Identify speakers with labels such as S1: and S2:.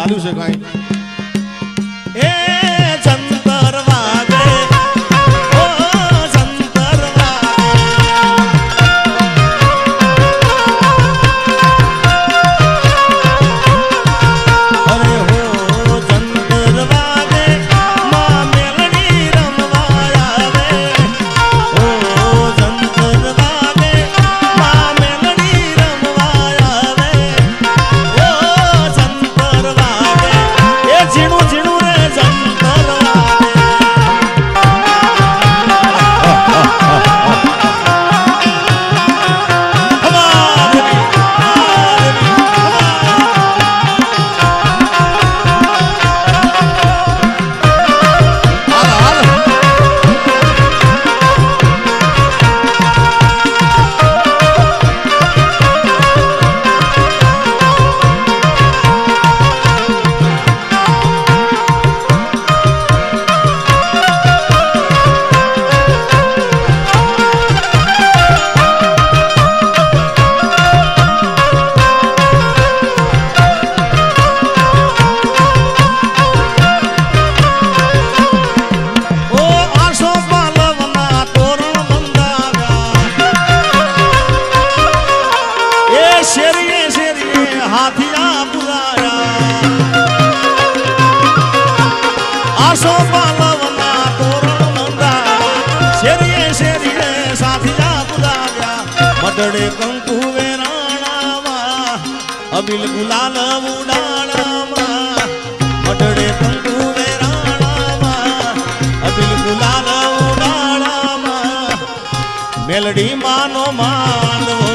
S1: ચાલ્યું છે કાંઈ
S2: એ જંતર વાગે ઓ જંતર વાગે અરે હો જંતર વાગે માં મેલડી રમવા આવે ઓ જંતર વાગે માં મેલડી રમવા આવે ઓ જંતર વાગે એ ઝીણું ઝીણું રે જંતર વાગે મડડે કંકુ વેરાણામાં અબિલ ગુલાલ ઉડાણામાં મડડે કંકુ વેરાણામાં અબિલ ગુલાલ ઉડાણામાં મેલડી માનો માંડવો